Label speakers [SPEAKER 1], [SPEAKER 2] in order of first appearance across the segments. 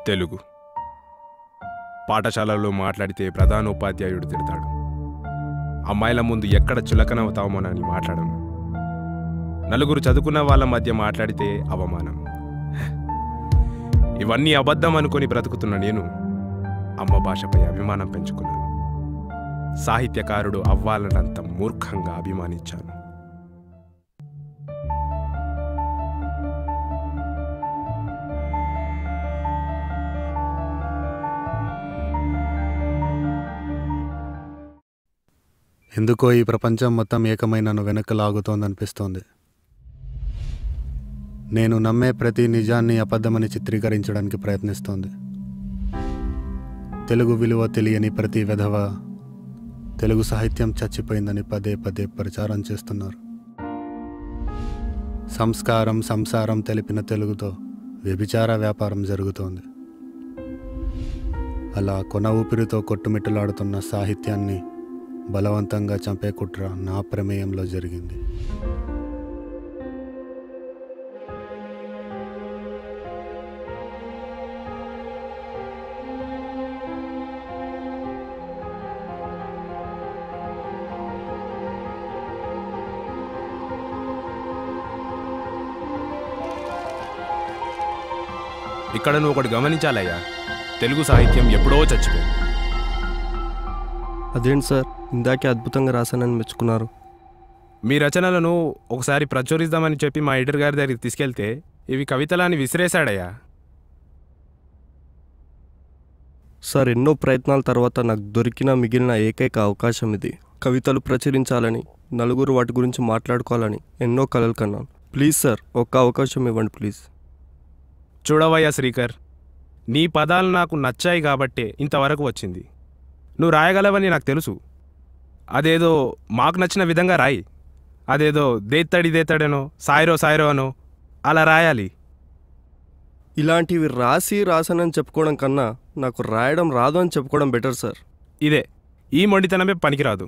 [SPEAKER 1] తెలుగు పాఠశాలలో మాట్లాడితే ప్రధానోపాధ్యాయుడు తిడతాడు. అమ్మాయిల ముందు ఎక్కడ చులకనవుతామోనని మాట్లాడను. నలుగురు చదువుకున్న వాళ్ళ మధ్య మాట్లాడితే అవమానం. ఇవన్నీ అబద్ధం అనుకొని బ్రతుకుతున్న నేను అమ్మ భాషపై అభిమానం పెంచుకున్నాను. సాహిత్యకారుడు అవ్వాలనంత మూర్ఖంగా అభిమానించాను.
[SPEAKER 2] ఎందుకో ఈ ప్రపంచం మొత్తం ఏకమై నన్ను వెనక్కి లాగుతోందనిపిస్తోంది. నేను నమ్మే ప్రతి నిజాన్ని అబద్ధమని చిత్రీకరించడానికి ప్రయత్నిస్తోంది. తెలుగు విలువ తెలియని ప్రతి విధవ తెలుగు సాహిత్యం చచ్చిపోయిందని పదే పదే ప్రచారం చేస్తున్నారు. సంస్కారం సంసారం తెలిపిన తెలుగుతో వ్యభిచార వ్యాపారం జరుగుతోంది. అలా కొన ఊపిరితో కొట్టుమిట్టులాడుతున్న సాహిత్యాన్ని బలవంతంగా చంపే కుట్ర నా ప్రమేయంలో జరిగింది.
[SPEAKER 1] ఇక్కడ నువ్వు ఒకటి గమనించాలయ్యా, తెలుగు సాహిత్యం ఎప్పుడో చచ్చిపోయింది.
[SPEAKER 3] అదేంటి సార్, ఇందాకే అద్భుతంగా రాశానని మెచ్చుకున్నారు.
[SPEAKER 1] మీ రచనలను ఒకసారి ప్రచురిద్దామని చెప్పి మా ఎడిటర్ గారి దగ్గరికి తీసుకెళ్తే ఇవి కవితలని విసిరేశాడయ్యా.
[SPEAKER 3] సార్, ఎన్నో ప్రయత్నాల తర్వాత నాకు దొరికిన మిగిలిన ఏకైక అవకాశం ఇది. కవితలు ప్రచురించాలని, నలుగురు వాటి గురించి మాట్లాడుకోవాలని ఎన్నో కలలు కన్నాను. ప్లీజ్ సార్, ఒక్క అవకాశం ఇవ్వండి ప్లీజ్.
[SPEAKER 1] చూడవయ్యా శ్రీకర్, నీ పదాలు నాకు నచ్చాయి కాబట్టే ఇంతవరకు వచ్చింది. నువ్వు రాయగలవని నాకు తెలుసు. అదేదో మాకు నచ్చిన విధంగా రాయి. అదేదో దేత్తడినో సాయిరో అనో అలా రాయాలి.
[SPEAKER 3] ఇలాంటివి రాసానని చెప్పుకోవడం కన్నా నాకు రాయడం రాదు అని చెప్పుకోవడం బెటర్ సార్.
[SPEAKER 1] ఇదే, ఈ మొండితనమే పనికిరాదు.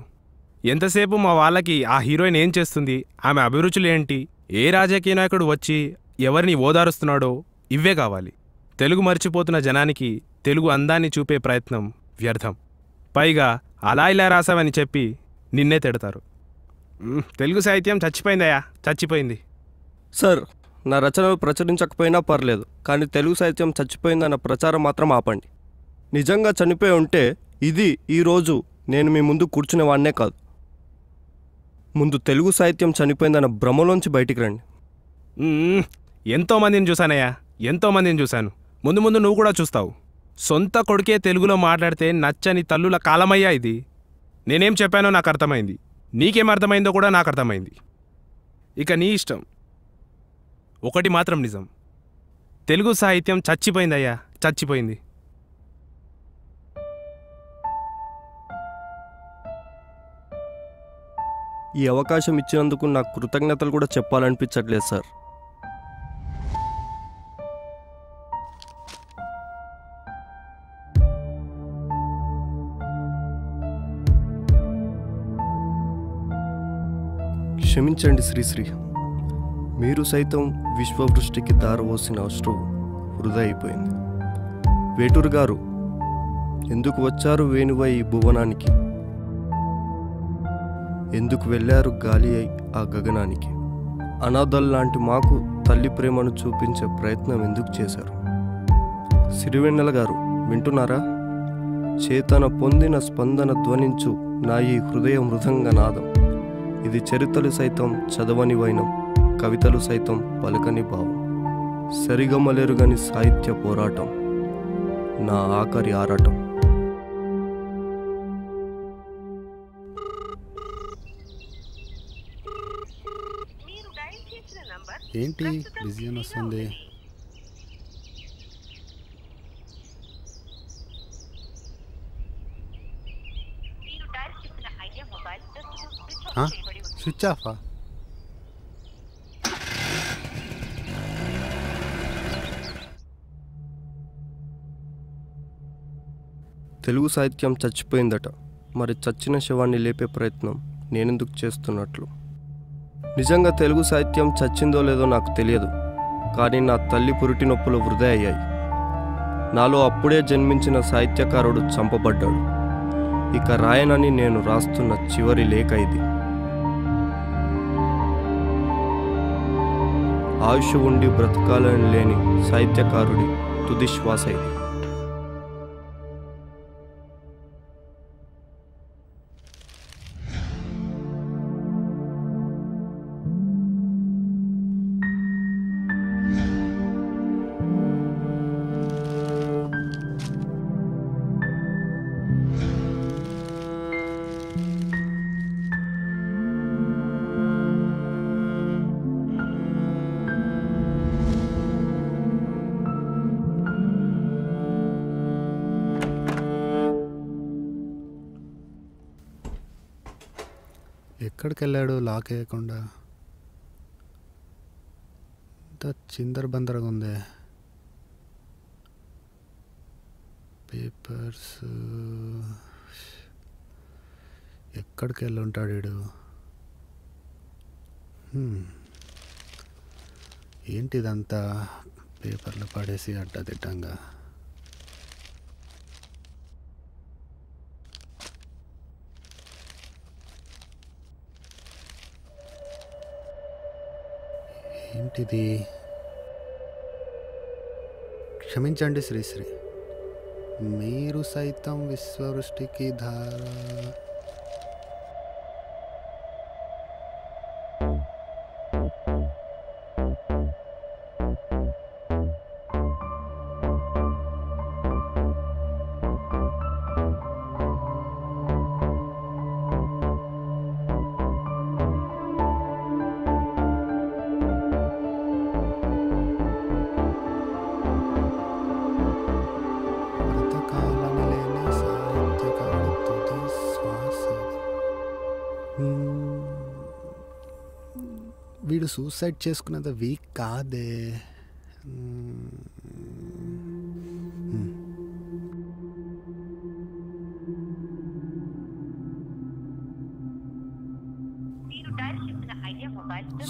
[SPEAKER 1] ఎంతసేపు మా వాళ్ళకి ఆ హీరోయిన్ ఏం చేస్తుంది, ఆమె అభిరుచులు ఏంటి, ఏ రాజకీయ నాయకుడు వచ్చి ఎవరిని ఓదారుస్తున్నాడో ఇవే కావాలి. తెలుగు మర్చిపోతున్న జనానికి తెలుగు అందాన్ని చూపే ప్రయత్నం వ్యర్థం. పైగా అలా ఇలా రాసావని చెప్పి నిన్నే తిడతారు. తెలుగు సాహిత్యం చచ్చిపోయిందయ్యా, చచ్చిపోయింది.
[SPEAKER 3] సార్, నా రచనలు ప్రచురించకపోయినా పర్లేదు, కానీ తెలుగు సాహిత్యం చచ్చిపోయిందన్న ప్రచారం మాత్రం ఆపండి. నిజంగా చనిపోయి ఉంటే ఈరోజు నేను మీ ముందు కూర్చునేవాడినే కాదు. ముందు తెలుగు సాహిత్యం చనిపోయిందన్న భ్రమలోంచి బయటికి రండి.
[SPEAKER 1] ఎంతోమందిని చూశానయ్యా, ఎంతోమందిని చూశాను. ముందు ముందు నువ్వు కూడా చూస్తావు. సొంత కొడుకే తెలుగులో మాట్లాడితే నచ్చని తల్లుల కాలమయ్యా ఇది. నేనేం చెప్పానో నాకు అర్థమైంది, నీకేం అర్థమైందో కూడా నాకు అర్థమైంది. ఇక నీ ఇష్టం. ఒకటి మాత్రం నిజం, తెలుగు సాహిత్యం చచ్చిపోయిందయ్యా, చచ్చిపోయింది.
[SPEAKER 3] ఈ అవకాశం ఇచ్చినందుకు నాకు కృతజ్ఞతలు కూడా చెప్పాలనిపించట్లేదు సార్. క్షమించండి శ్రీశ్రీ, మీరు సైతం విశ్వవృష్టికి దారవోసిన అశ్రువు వృధా అయిపోయింది. వేటూరు గారు, ఎందుకు వచ్చారు వేణువై ఈ భువనానికి, ఎందుకు వెళ్ళారు గాలి అయి ఆ గగనానికి, అనాథల్లాంటి మాకు తల్లి ప్రేమను చూపించే ప్రయత్నం ఎందుకు చేశారు. సిరివెన్నెల గారు, వింటున్నారా? చేతన పొందిన స్పందన ధ్వనించు నా ఈ హృదయ మృదంగ నాదం. ఇది చరిత్రలు సైతం చదవని వైనం, కవితలు సైతం పలకని భావం, సరిగమలెరుగని సాహిత్య పోరాటం, నా ఆఖరి ఆరాటం.
[SPEAKER 2] ఏంటి బిజీ అని వస్తుంది? స్విచ్ ఆఫా?
[SPEAKER 3] తెలుగు సాహిత్యం చచ్చిపోయిందట. మరి చచ్చిన శవాన్ని లేపే ప్రయత్నం నేనెందుకు చేస్తున్నట్లు? నిజంగా తెలుగు సాహిత్యం చచ్చిందో లేదో నాకు తెలియదు, కానీ నా తల్లి పురిటి నొప్పులు వృధా అయ్యాయి. నాలో అప్పుడే జన్మించిన సాహిత్యకారుడు చంపబడ్డాడు. ఇక రాయనని నేను రాస్తున్న చివరి లేఖ ఇది. ఆయుష్ ఉండి బ్రతకాలని లేని సాహిత్యకారుడి తుది శ్వాస ఇది.
[SPEAKER 2] ఎక్కడికి వెళ్ళాడు లాక్ వేయకుండా? ఇంత చిందర బందరగా ఉందే. పేపర్స్ ఎక్కడికి వెళ్ళి ఉంటాడు వీడు? ఏంటిదంతా పేపర్లు పడేసి అడ్డదిడ్డంగా? ఏంటిది? క్షమించండి శ్రీశ్రీ, మీరు సైతం విశ్వవృష్టికి ధార. వీడు సూసైడ్ చేసుకున్నది వీక్ కాదే.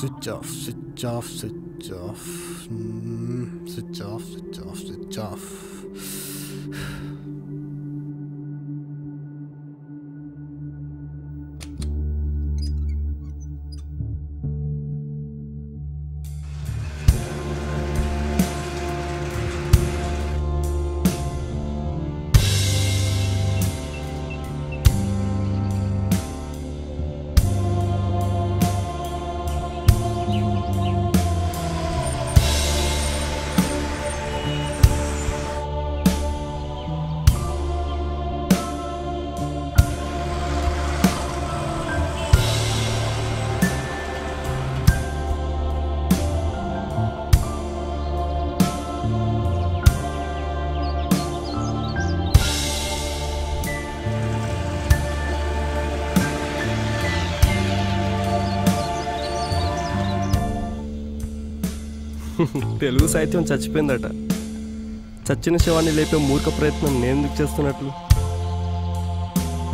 [SPEAKER 2] Switch off switch off switch off switch off switch off switch off.
[SPEAKER 3] Telugu సాహిత్యం చచ్చిపోయిందట. చచ్చిన శవాన్ని లేపే మూర్ఖ ప్రయత్నం నేను ఎందుకు చేస్తున్నట్లు?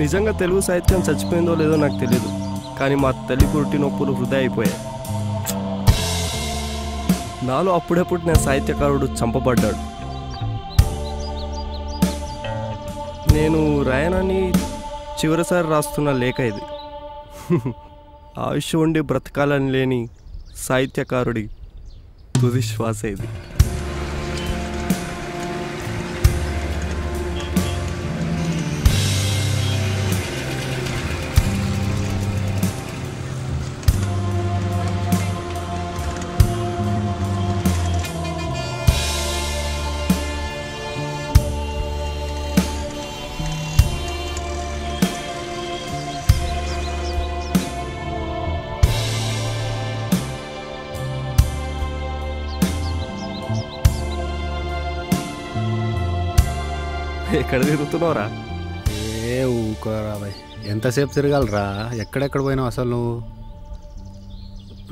[SPEAKER 3] నిజంగా తెలుగు సాహిత్యం చచ్చిపోయిందో లేదో నాకు తెలియదు, కానీ మా తల్లి పుట్టి నొప్పులు వృధా అయిపోయాయి. నాలో అప్పుడప్పుడు నా సాహిత్యకారుడు చంపబడ్డాడు. నేను రాయనని చివరిసారి రాస్తున్న లేఖ ఇది. ఆయుష్ ఉండి బ్రతకాలని లేని సాహిత్యకారుడి తుది శ్వాస ఇది. ఎక్కడ తిరుగుతున్నావురా?
[SPEAKER 2] ఏ ఊకోరా బాయ్, ఎంతసేపు తిరగాలరా? ఎక్కడెక్కడ పోయినావు అసలు నువ్వు?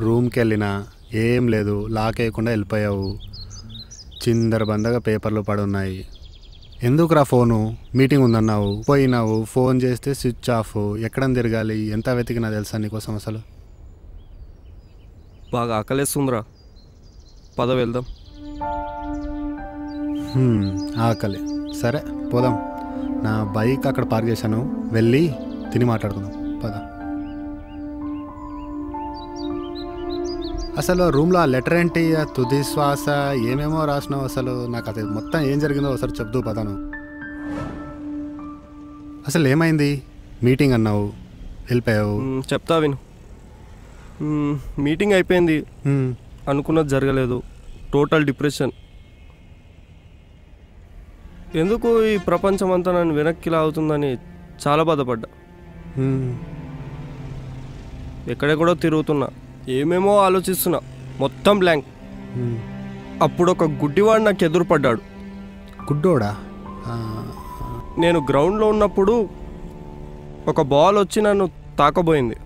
[SPEAKER 2] రూమ్కి వెళ్ళినా ఏం లేదు, లాక్ వేయకుండా వెళ్ళిపోయావు. చిందర బందగా పేపర్లు పడున్నాయి. ఎందుకురా ఫోను? మీటింగ్ ఉందన్నావు, పోయినావు. ఫోన్ చేస్తే స్విచ్ ఆఫ్. ఎక్కడ తిరగాలి? ఎంత వెతికినా తెలుసా నీకోసం అసలు?
[SPEAKER 3] బాగా ఆకలేస్తుందిరా, పద వెళ్దాం.
[SPEAKER 2] ఆకలి. సరే పోదాం. నా బైక్ అక్కడ పార్క్ చేశాను, వెళ్ళి తిని మాట్లాడుకుందాం పద. అసలు రూమ్లో ఆ లెటర్ ఏంటి, ఆ తుది శ్వాస ఏమేమో రాసినావు, అసలు నాకు అది మొత్తం ఏం జరిగిందో ఒకసారి చెప్తూ పదాను. అసలు ఏమైంది? మీటింగ్ అన్నావు, వెళ్ళిపోయావు.
[SPEAKER 3] చెప్తా విను. మీటింగ్ అయిపోయింది, అనుకున్నది జరగలేదు, టోటల్ డిప్రెషన్. ఎందుకు ఈ ప్రపంచం అంతా నన్ను వెనక్కి లాగుతుందని చాలా బాధపడ్డా. ఎక్కడెక్కడో తిరుగుతున్నా, ఏమేమో ఆలోచిస్తున్నా, మొత్తం బ్లాంక్. అప్పుడు ఒక గుడ్డివాడు నాకు ఎదురుపడ్డాడు.
[SPEAKER 2] గుడ్డోడా?
[SPEAKER 3] నేను గ్రౌండ్లో ఉన్నప్పుడు ఒక బాల్ వచ్చి నన్ను తాకబోయింది.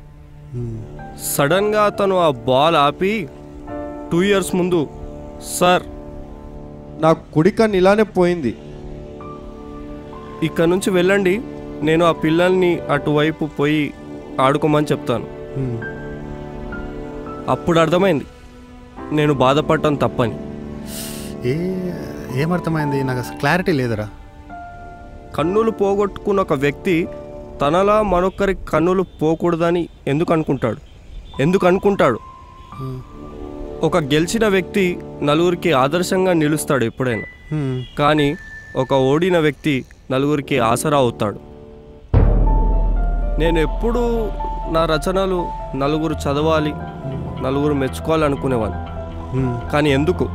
[SPEAKER 3] సడన్గా అతను ఆ బాల్ ఆపి 2 years ముందు, సార్
[SPEAKER 4] నా కుడి కన్ను ఇలానే పోయింది,
[SPEAKER 3] ఇక్కడ నుంచి వెళ్ళండి, నేను ఆ పిల్లల్ని అటువైపు పోయి ఆడుకోమని చెప్తాను. అప్పుడు అర్థమైంది నేను బాధపడటం తప్పని.
[SPEAKER 2] ఏమర్థమైంది? నాకు అసలు క్లారిటీ లేదురా.
[SPEAKER 3] కన్నులు పోగొట్టుకున్న ఒక వ్యక్తి తనలా మరొకరి కన్నులు పోకూడదని ఎందుకు అనుకుంటాడు? ఒక గెలిచిన వ్యక్తి నలుగురికి ఆదర్శంగా నిలుస్తాడు ఎప్పుడైనా, కానీ ఒక ఓడిన వ్యక్తి నలుగురికి ఆసరా అవుతాడు. నేను ఎప్పుడూ నా రచనలు నలుగురు చదవాలి, నలుగురు మెచ్చుకోవాలి అనుకునేవాడిని. కానీ ఎందుకు?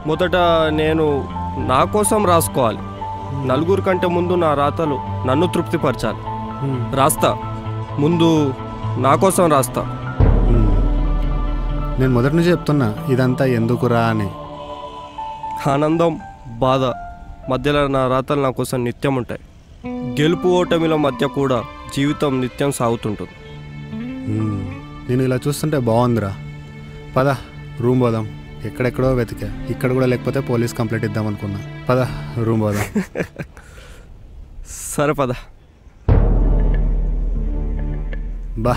[SPEAKER 3] మొదట నేను నా కోసం రాసుకోవాలి, నలుగురు కంటే ముందు నా రాతలు నన్ను తృప్తిపరచాలి. రాస్తా, ముందు నా కోసం రాస్తా.
[SPEAKER 2] నేను మొదటి నుంచి చెప్తున్నా ఇదంతా ఎందుకురా అని.
[SPEAKER 3] ఆనందం, బాధ మధ్యలో నా రాతలు నా కోసం నిత్యం ఉంటాయి. గెలుపు ఓటమిల మధ్య కూడా జీవితం నిత్యం సాగుతుంటుంది.
[SPEAKER 2] నేను ఇలా చూస్తుంటే బాగుందిరా. పద రూమ్ పోదాం. ఎక్కడెక్కడో వెతికా, ఇక్కడ కూడా లేకపోతే పోలీస్ కంప్లైంట్ ఇద్దాం అనుకున్నా. పద రూమ్ పోదాం.
[SPEAKER 3] సరే పద.
[SPEAKER 2] బా,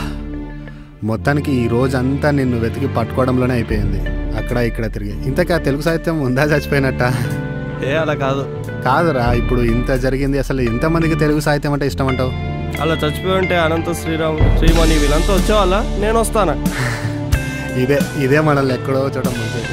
[SPEAKER 2] మొత్తానికి ఈ రోజంతా నిన్ను వెతికి పట్టుకోవడంలోనే అయిపోయింది. అక్కడ ఇక్కడ తిరిగి. ఇంతకీ ఆ తెలుగు సాహిత్యం ఉందా చచ్చిపోయినట్ట?
[SPEAKER 3] అలా
[SPEAKER 2] కాదురా, ఇప్పుడు ఇంత జరిగింది. అసలు ఎంతమందికి తెలుగు సాహిత్యం అంటే ఇష్టం అంటావు?
[SPEAKER 3] అలా చచ్చిపోయి ఉంటే అనంత శ్రీరామ్, శ్రీమణి వీళ్ళంతా వచ్చేవాళ్ళ? నేను వస్తానా?
[SPEAKER 2] ఇదే మనల్ని ఎక్కడో చూడడం మంచిది.